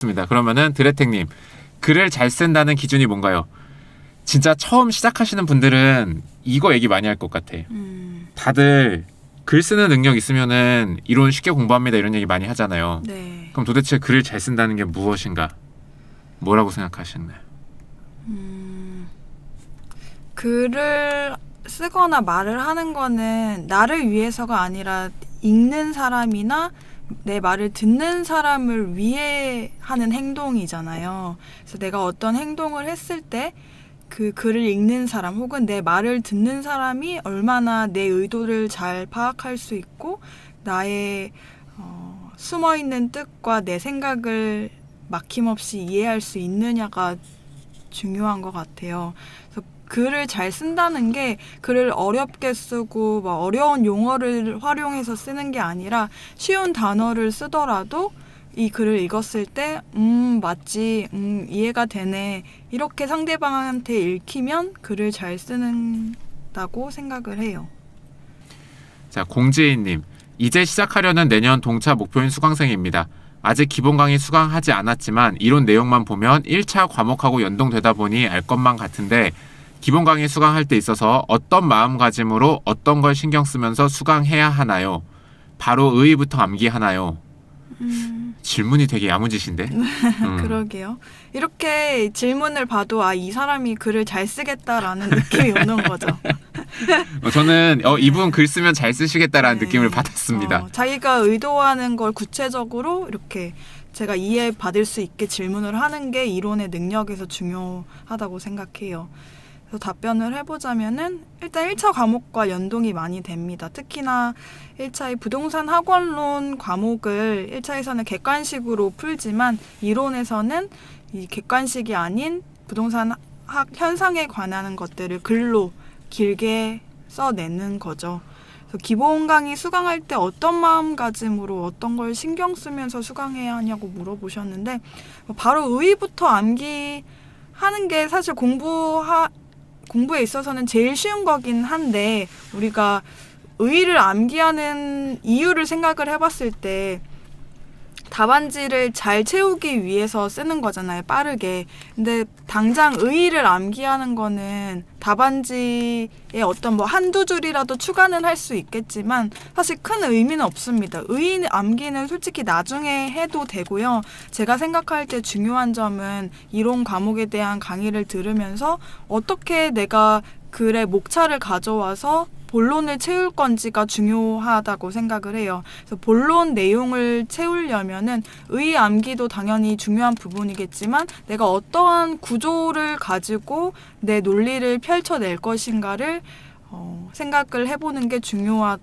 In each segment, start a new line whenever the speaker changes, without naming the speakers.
좋습니다. 그러면은 드레텍님, 글을 잘 쓴다는 기준이 뭔가요? 진짜 처음 시작하시는 분들은 이거 얘기 많이 할 것 같아. 다들 글 쓰는 능력 있으면은 이론 쉽게 공부합니다 이런 얘기 많이 하잖아요.
네.
그럼 도대체 글을 잘 쓴다는 게 무엇인가? 뭐라고 생각하시나요?
글을 쓰거나 말을 하는 거는 나를 위해서가 아니라 읽는 사람이나 내 말을 듣는 사람을 위해 하는 행동이잖아요. 그래서 내가 어떤 행동을 했을 때 그 글을 읽는 사람 혹은 내 말을 듣는 사람이 얼마나 내 의도를 잘 파악할 수 있고 나의 숨어있는 뜻과 내 생각을 막힘없이 이해할 수 있느냐가 중요한 것 같아요. 그래서 글을 잘 쓴다는 게 글을 어렵게 쓰고 막 어려운 용어를 활용해서 쓰는 게 아니라 쉬운 단어를 쓰더라도 이 글을 읽었을 때 맞지, 이해가 되네 이렇게 상대방한테 읽히면 글을 잘 쓰는다고 생각을 해요.
자, 공지희님, 이제 시작하려는 내년 동차 목표인 수강생입니다. 아직 기본 강의 수강하지 않았지만 이론 내용만 보면 1차 과목하고 연동되다 보니 알 것만 같은데 기본 강의 수강할 때 있어서 어떤 마음가짐으로 어떤 걸 신경 쓰면서 수강해야 하나요? 바로 의의부터 암기하나요? 질문이 되게 야무지신데?
그러게요. 이렇게 질문을 봐도 이 사람이 글을 잘 쓰겠다라는 느낌이 오는 거죠.
저는 이분 글 쓰면 잘 쓰시겠다라는
네.
느낌을 받았습니다.
자기가 의도하는 걸 구체적으로 이렇게 제가 이해받을 수 있게 질문을 하는 게 이론의 능력에서 중요하다고 생각해요. 그래서 답변을 해보자면은 일단 1차 과목과 연동이 많이 됩니다. 특히나 1차의 부동산 학원론 과목을 1차에서는 객관식으로 풀지만 이론에서는 이 객관식이 아닌 부동산 현상에 관한 것들을 글로 길게 써내는 거죠. 그래서 기본 강의 수강할 때 어떤 마음가짐으로 어떤 걸 신경 쓰면서 수강해야 하냐고 물어보셨는데 바로 의의부터 암기하는 게 사실 공부에 있어서는 제일 쉬운 거긴 한데 우리가 의의를 암기하는 이유를 생각을 해봤을 때 답안지를 잘 채우기 위해서 쓰는 거잖아요. 빠르게. 근데 당장 의의를 암기하는 거는 답안지에 어떤 한두 줄이라도 추가는 할 수 있겠지만 사실 큰 의미는 없습니다. 의의 암기는 솔직히 나중에 해도 되고요. 제가 생각할 때 중요한 점은 이론 과목에 대한 강의를 들으면서 어떻게 내가 글의 목차를 가져와서 본론을 채울 건지가 중요하다고 생각을 해요. 그래서 본론 내용을 채우려면은 의의 암기도 당연히 중요한 부분이겠지만 내가 어떠한 구조를 가지고 내 논리를 펼쳐낼 것인가를 생각을 해보는 게 중요한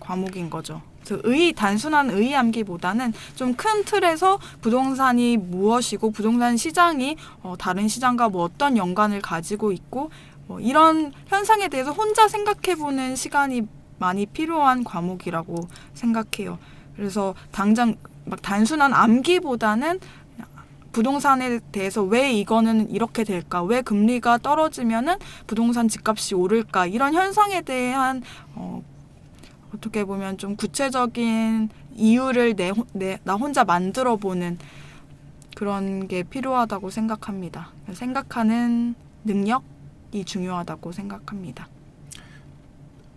과목인 거죠. 그래서 단순한 의의 암기보다는 좀 큰 틀에서 부동산이 무엇이고 부동산 시장이 다른 시장과 어떤 연관을 가지고 있고 이런 현상에 대해서 혼자 생각해보는 시간이 많이 필요한 과목이라고 생각해요. 그래서 당장 단순한 암기보다는 부동산에 대해서 왜 이거는 이렇게 될까? 왜 금리가 떨어지면은 부동산 집값이 오를까? 이런 현상에 대한 어떻게 보면 좀 구체적인 이유를 나 혼자 만들어보는 그런 게 필요하다고 생각합니다. 생각하는 능력? 이 중요하다고 생각합니다.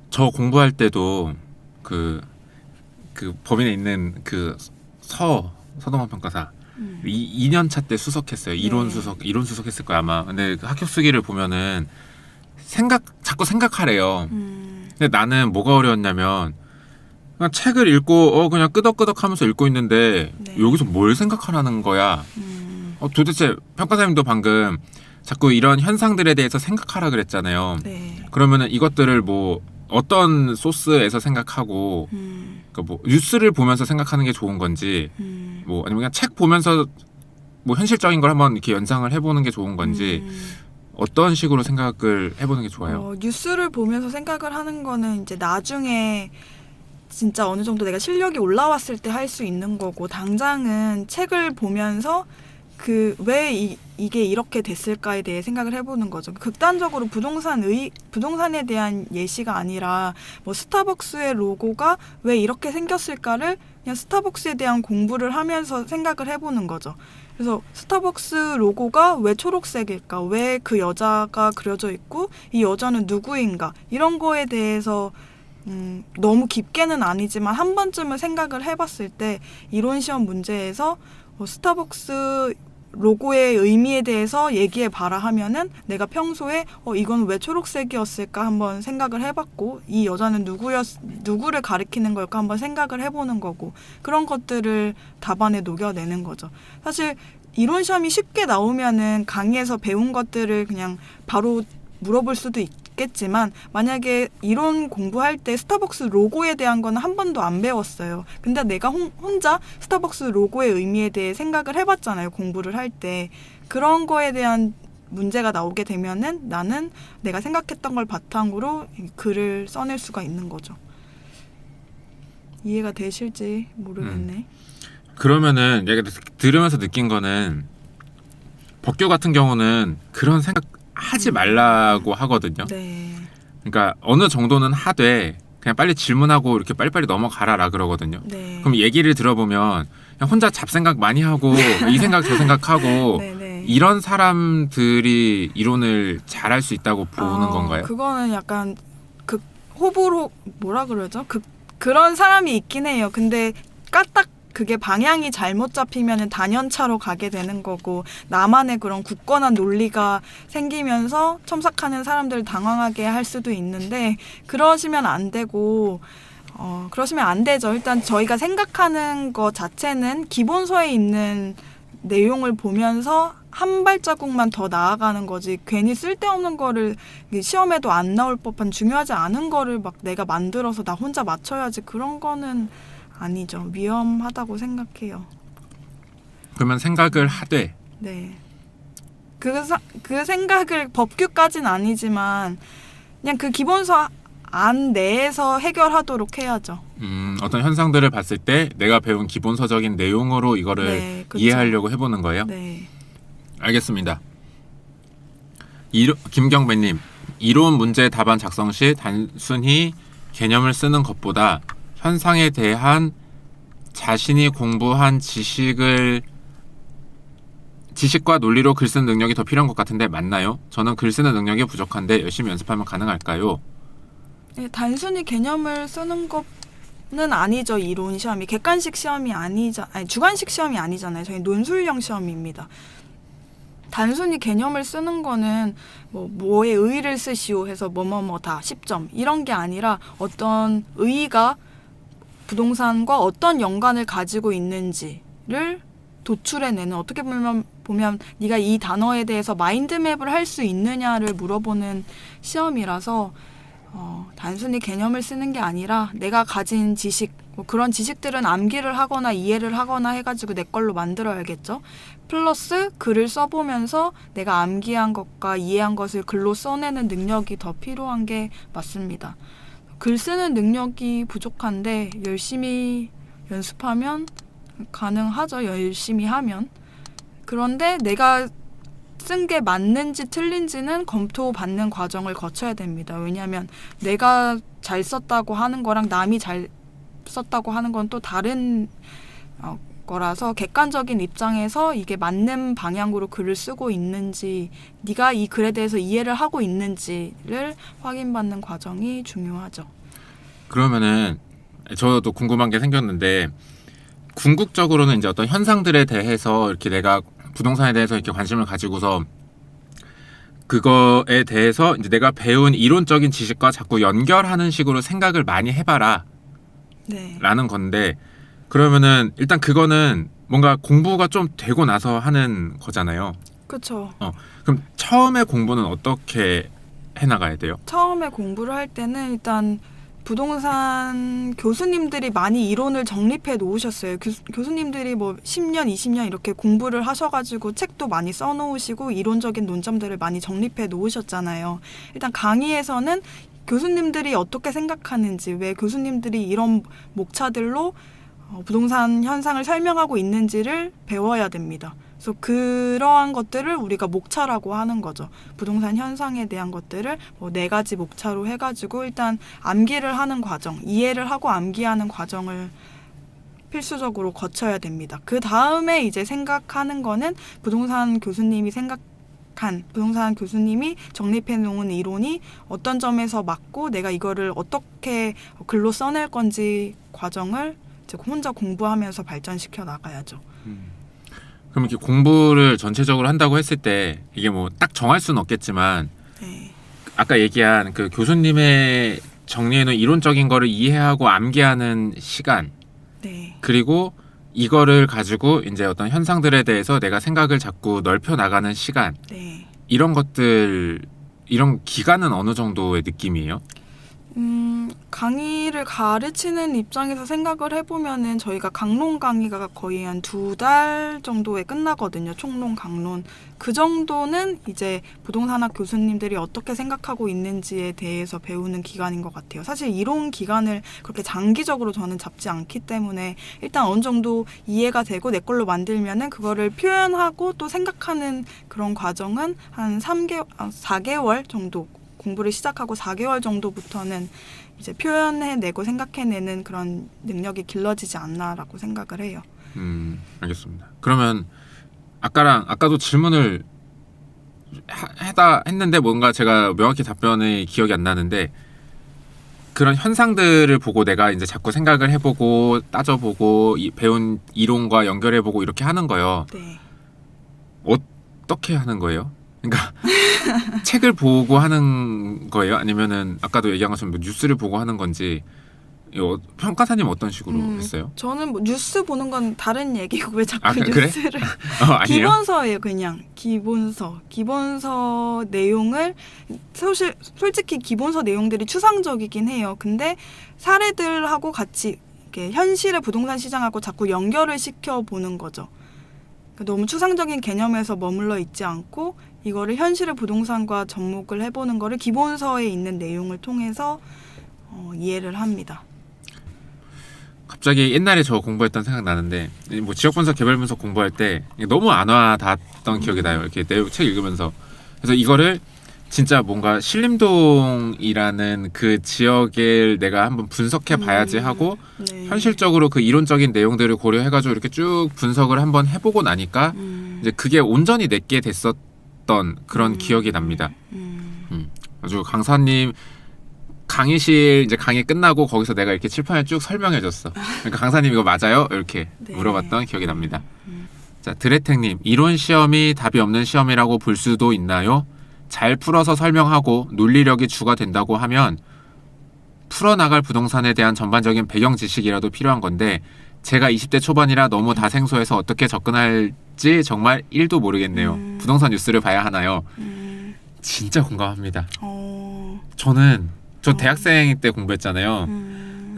저 공부할 때도 그 법인에 있는 서동환 평가사 2년차 때 수석했어요. 이론 수석했을 거야 아마. 근데 그 합격 수기를 보면은 자꾸 생각하래요. 근데 나는 뭐가 어려웠냐면 그냥 책을 읽고 그냥 끄덕끄덕하면서 읽고 있는데 여기서 뭘 생각하라는 거야. 도대체 평가사님도 방금 자꾸 이런 현상들에 대해서 생각하라 그랬잖아요.
네.
그러면은 이것들을 어떤 소스에서 생각하고 그러니까 뉴스를 보면서 생각하는 게 좋은 건지 아니면 그냥 책 보면서 현실적인 걸 한번 이렇게 연상을 해보는 게 좋은 건지 어떤 식으로 생각을 해보는 게 좋아요?
뉴스를 보면서 생각을 하는 거는 이제 나중에 진짜 어느 정도 내가 실력이 올라왔을 때 할 수 있는 거고 당장은 책을 보면서 왜 이게 이렇게 됐을까에 대해 생각을 해보는 거죠. 극단적으로 부동산에 대한 예시가 아니라 스타벅스의 로고가 왜 이렇게 생겼을까를 그냥 스타벅스에 대한 공부를 하면서 생각을 해보는 거죠. 그래서 스타벅스 로고가 왜 초록색일까? 왜 그 여자가 그려져 있고 이 여자는 누구인가? 이런 거에 대해서 너무 깊게는 아니지만 한 번쯤은 생각을 해봤을 때 이론 시험 문제에서 스타벅스 로고의 의미에 대해서 얘기해 봐라 하면은 내가 평소에 이건 왜 초록색이었을까 한번 생각을 해봤고 이 여자는 누구를 가리키는 걸까 한번 생각을 해보는 거고 그런 것들을 답안에 녹여내는 거죠. 사실 이론 시험이 쉽게 나오면은 강의에서 배운 것들을 그냥 바로 물어볼 수도 있겠지만 만약에 이론 공부할 때 스타벅스 로고에 대한 거는 한 번도 안 배웠어요. 근데 내가 혼자 스타벅스 로고의 의미에 대해 생각을 해봤잖아요. 공부를 할 때. 그런 거에 대한 문제가 나오게 되면은 나는 내가 생각했던 걸 바탕으로 글을 써낼 수가 있는 거죠. 이해가 되실지 모르겠네.
그러면은 얘가 들으면서 느낀 거는 법규 같은 경우는 그런 생각 하지 말라고 하거든요.
네.
그러니까 어느 정도는 하되 그냥 빨리 질문하고 이렇게 빨리빨리 넘어가라라 그러거든요.
네.
그럼 얘기를 들어보면 그냥 혼자 잡생각 많이 하고 이 생각 저 생각하고
네네.
이런 사람들이 이론을 잘할 수 있다고 보는 건가요?
그거는 약간 호불호 뭐라 그러죠? 그런 사람이 있긴 해요. 근데 까딱 그게 방향이 잘못 잡히면은 단연차로 가게 되는 거고 나만의 그런 굳건한 논리가 생기면서 첨삭하는 사람들을 당황하게 할 수도 있는데 그러시면 안 되고 그러시면 안 되죠. 일단 저희가 생각하는 것 자체는 기본서에 있는 내용을 보면서 한 발자국만 더 나아가는 거지 괜히 쓸데없는 거를 시험에도 안 나올 법한 중요하지 않은 거를 막 내가 만들어서 나 혼자 맞춰야지 그런 거는 아니죠. 위험하다고 생각해요.
그러면 생각을 하되
네. 그 생각을 법규까지는 아니지만 그냥 그 기본서 안 내에서 해결하도록 해야죠.
어떤 현상들을 봤을 때 내가 배운 기본서적인 내용으로 이거를
네, 그쵸.
이해하려고 해보는 거예요?
네.
알겠습니다. 김경배님, 이론 문제 답안 작성 시 단순히 개념을 쓰는 것보다 현상에 대한 자신이 공부한 지식과 논리로 글 쓰는 능력이 더 필요한 것 같은데 맞나요? 저는 글 쓰는 능력이 부족한데 열심히 연습하면 가능할까요?
네, 단순히 개념을 쓰는 것은 아니죠. 이론 시험이 객관식 시험이 아니 주관식 시험이 아니잖아요. 저희 논술형 시험입니다. 단순히 개념을 쓰는 거는 뭐에 의의를 쓰시오 해서 다 10점 이런 게 아니라 어떤 의의가 부동산과 어떤 연관을 가지고 있는지를 도출해내는 어떻게 보면 네가 이 단어에 대해서 마인드맵을 할 수 있느냐를 물어보는 시험이라서 단순히 개념을 쓰는 게 아니라 내가 가진 지식 그런 지식들은 암기를 하거나 이해를 하거나 해가지고 내 걸로 만들어야겠죠. 플러스 글을 써보면서 내가 암기한 것과 이해한 것을 글로 써내는 능력이 더 필요한 게 맞습니다. 글 쓰는 능력이 부족한데 열심히 연습하면 가능하죠. 열심히 하면. 그런데 내가 쓴 게 맞는지 틀린지는 검토받는 과정을 거쳐야 됩니다. 왜냐하면 내가 잘 썼다고 하는 거랑 남이 잘 썼다고 하는 건 또 다른 거라서 객관적인 입장에서 이게 맞는 방향으로 글을 쓰고 있는지 네가 이 글에 대해서 이해를 하고 있는지를 확인받는 과정이 중요하죠.
그러면은 저도 궁금한 게 생겼는데 궁극적으로는 이제 어떤 현상들에 대해서 이렇게 내가 부동산에 대해서 이렇게 관심을 가지고서 그거에 대해서 이제 내가 배운 이론적인 지식과 자꾸 연결하는 식으로 생각을 많이 해봐라
네.
라는 건데 그러면은 일단 그거는 뭔가 공부가 좀 되고 나서 하는 거잖아요.
그렇죠.
그럼 처음에 공부는 어떻게 해나가야 돼요?
처음에 공부를 할 때는 일단 부동산 교수님들이 많이 이론을 정립해 놓으셨어요. 교수님들이 10년, 20년 이렇게 공부를 하셔가지고 책도 많이 써놓으시고 이론적인 논점들을 많이 정립해 놓으셨잖아요. 일단 강의에서는 교수님들이 어떻게 생각하는지, 왜 교수님들이 이런 목차들로 부동산 현상을 설명하고 있는지를 배워야 됩니다. 그래서 그러한 것들을 우리가 목차라고 하는 거죠. 부동산 현상에 대한 것들을 4가지 목차로 해가지고 일단 암기를 하는 과정, 이해를 하고 암기하는 과정을 필수적으로 거쳐야 됩니다. 그 다음에 이제 생각하는 거는 부동산 교수님이 정립해 놓은 이론이 어떤 점에서 맞고 내가 이거를 어떻게 글로 써낼 건지 과정을 이제 혼자 공부하면서 발전시켜 나가야죠.
그럼 이렇게 공부를 전체적으로 한다고 했을 때 이게 뭐 딱 정할 수는 없겠지만
네.
아까 얘기한 그 교수님의 정리해놓은 이론적인 거를 이해하고 암기하는 시간,
네.
그리고 이거를 가지고 이제 어떤 현상들에 대해서 내가 생각을 자꾸 넓혀 나가는 시간,
네.
이런 것들, 이런 기간은 어느 정도의 느낌이에요?
강의를 가르치는 입장에서 생각을 해보면은 저희가 강론 강의가 거의 한 2달 정도에 끝나거든요. 총론, 강론. 그 정도는 이제 부동산학 교수님들이 어떻게 생각하고 있는지에 대해서 배우는 기간인 것 같아요. 사실 이론 기간을 그렇게 장기적으로 저는 잡지 않기 때문에 일단 어느 정도 이해가 되고 내 걸로 만들면은 그거를 표현하고 또 생각하는 그런 과정은 한 4개월 정도, 공부를 시작하고 4개월 정도부터는 이제 표현해내고 생각해내는 그런 능력이 길러지지 않나라고 생각을 해요.
알겠습니다. 그러면 아까도 질문을 했는데 뭔가 제가 명확히 답변이 기억이 안 나는데, 그런 현상들을 보고 내가 이제 자꾸 생각을 해보고 따져보고 배운 이론과 연결해보고 이렇게 하는 거요.
네.
어떻게 하는 거예요? 그러니까 책을 보고 하는 거예요? 아니면은 아까도 얘기한 것처럼 뭐 뉴스를 보고 하는 건지, 평가사님 어떤 식으로 했어요?
저는 뭐 뉴스 보는 건 다른 얘기고 왜 자꾸
그래?
뉴스를
아니에요?
기본서예요. 그냥 기본서 내용을 솔직히 기본서 내용들이 추상적이긴 해요. 근데 사례들하고 같이 이렇게 현실의 부동산 시장하고 자꾸 연결을 시켜 보는 거죠. 그러니까 너무 추상적인 개념에서 머물러 있지 않고 이거를 현실의 부동산과 접목을 해보는 거를 기본서에 있는 내용을 통해서 이해를 합니다.
갑자기 옛날에 저 공부했던 생각 나는데, 뭐 지역분석, 개별분석 공부할 때 너무 안 와닿았던 기억이 나요. 이렇게 책 읽으면서. 그래서 이거를 진짜 뭔가 신림동이라는 그 지역을 내가 한번 분석해 봐야지 하고
네.
현실적으로 그 이론적인 내용들을 고려해가지고 이렇게 쭉 분석을 한번 해보고 나니까 이제 그게 온전히 내게 됐었던 그런 기억이 납니다. 아주 강사님 강의실 이제 강의 끝나고 거기서 내가 이렇게 칠판에 쭉 설명해줬어. 그러니까 강사님 이거 맞아요? 이렇게
네.
물어봤던 기억이 납니다. 자, 드레텍님, 이론 시험이 답이 없는 시험이라고 볼 수도 있나요? 잘 풀어서 설명하고 논리력이 주가 된다고 하면 풀어나갈 부동산에 대한 전반적인 배경 지식이라도 필요한 건데, 제가 20대 초반이라 너무 다 생소해서 어떻게 접근할지 정말 1도 모르겠네요. 부동산 뉴스를 봐야 하나요? 진짜 공감합니다. 저 대학생 때 공부했잖아요.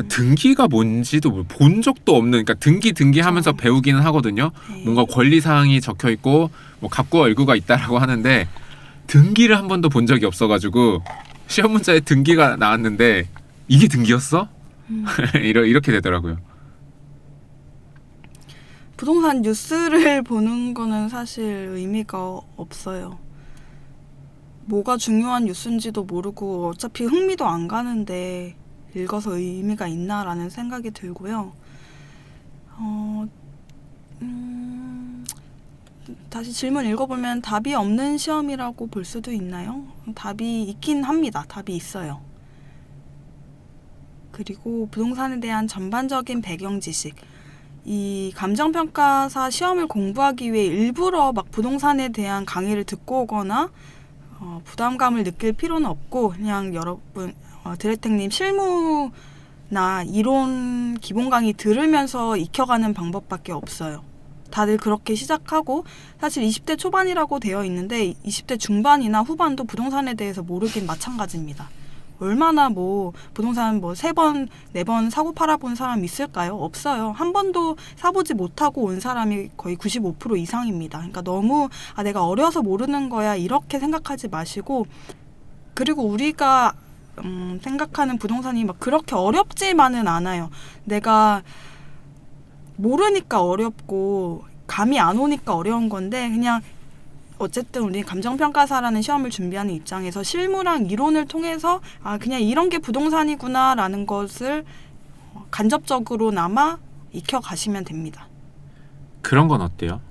등기가 뭔지도 본 적도 없는, 그러니까 등기 하면서 배우기는 하거든요.
네.
뭔가 권리사항이 적혀 있고 뭐 갑구와 을구가 있다라고 하는데 등기를 한 번도 본 적이 없어가지고 시험 문자에 등기가 나왔는데 이게 등기였어? 이렇게 되더라고요.
부동산 뉴스를 보는 거는 사실 의미가 없어요. 뭐가 중요한 뉴스인지도 모르고 어차피 흥미도 안 가는데 읽어서 의미가 있나라는 생각이 들고요. 다시 질문 읽어보면 답이 없는 시험이라고 볼 수도 있나요? 답이 있긴 합니다. 답이 있어요. 그리고 부동산에 대한 전반적인 배경 지식. 이 감정평가사 시험을 공부하기 위해 일부러 막 부동산에 대한 강의를 듣고 오거나 부담감을 느낄 필요는 없고, 그냥 여러분 드레텍님 실무나 이론 기본 강의 들으면서 익혀가는 방법밖에 없어요. 다들 그렇게 시작하고, 사실 20대 초반이라고 되어 있는데 20대 중반이나 후반도 부동산에 대해서 모르긴 마찬가지입니다. 얼마나 뭐 부동산 뭐 3번, 4번 사고 팔아본 사람 있을까요? 없어요. 한 번도 사보지 못하고 온 사람이 거의 95% 이상입니다. 그러니까 너무 내가 어려서 모르는 거야 이렇게 생각하지 마시고, 그리고 우리가 생각하는 부동산이 막 그렇게 어렵지만은 않아요. 내가 모르니까 어렵고 감이 안 오니까 어려운 건데, 그냥 어쨌든 우리 감정평가사라는 시험을 준비하는 입장에서 실무랑 이론을 통해서 그냥 이런 게 부동산이구나 라는 것을 간접적으로나마 익혀가시면 됩니다.
그런 건 어때요?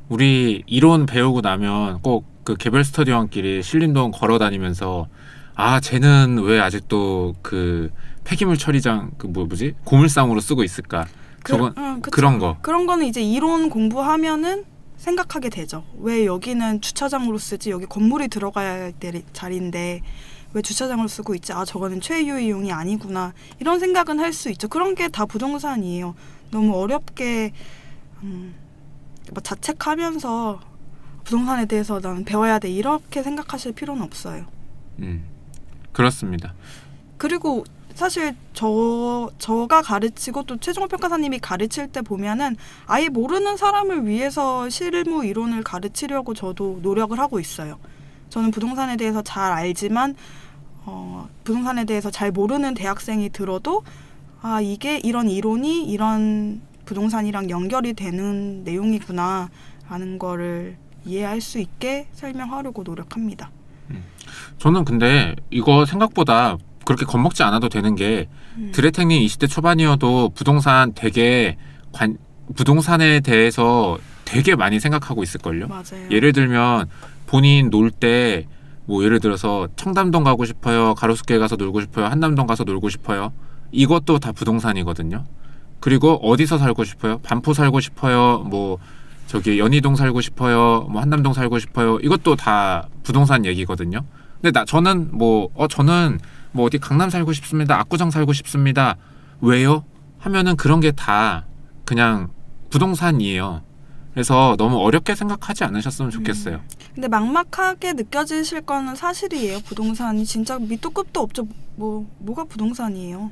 우리 이론 배우고 나면 꼭 그 개별 스터디원끼리 신림동 걸어 다니면서 아 쟤는 왜 아직도 그 폐기물 처리장 그 뭐지 고물상으로 쓰고 있을까? 저건
그쵸.
그런 거.
그런 거는 이제 이론 공부하면은 생각하게 되죠. 왜 여기는 주차장으로 쓰지? 여기 건물이 들어가야 할 자리인데 왜 주차장으로 쓰고 있지? 아 저거는 최유 이용이 아니구나. 이런 생각은 할 수 있죠. 그런 게 다 부동산이에요. 너무 어렵게 뭐 자책하면서 부동산에 대해서 나는 배워야 돼 이렇게 생각하실 필요는 없어요.
그렇습니다.
그리고 사실 저가 가르치고 또 최종호 평가사님이 가르칠 때 보면은 아예 모르는 사람을 위해서 실무 이론을 가르치려고 저도 노력을 하고 있어요. 저는 부동산에 대해서 잘 알지만 부동산에 대해서 잘 모르는 대학생이 들어도 아 이게 이런 이론이 이런 부동산이랑 연결이 되는 내용이구나 라는 거를 이해할 수 있게 설명하려고 노력합니다.
저는 근데 이거 생각보다 그렇게 겁먹지 않아도 되는 게 드레텍님 20대 초반이어도 부동산에 대해서 되게 많이 생각하고 있을걸요.
맞아요.
예를 들면 본인 놀 때 뭐 예를 들어서 청담동 가고 싶어요, 가로수길 가서 놀고 싶어요, 한남동 가서 놀고 싶어요. 이것도 다 부동산이거든요. 그리고 어디서 살고 싶어요? 반포 살고 싶어요. 뭐 저기 연희동 살고 싶어요. 뭐 한남동 살고 싶어요. 이것도 다 부동산 얘기거든요. 근데 저는 뭐 어디 강남 살고 싶습니다. 압구정 살고 싶습니다. 왜요? 하면은 그런 게 다 그냥 부동산이에요. 그래서 너무 어렵게 생각하지 않으셨으면 좋겠어요.
근데 막막하게 느껴지실 거는 사실이에요. 부동산이 진짜 밑도 끝도 없죠. 뭐가 부동산이에요.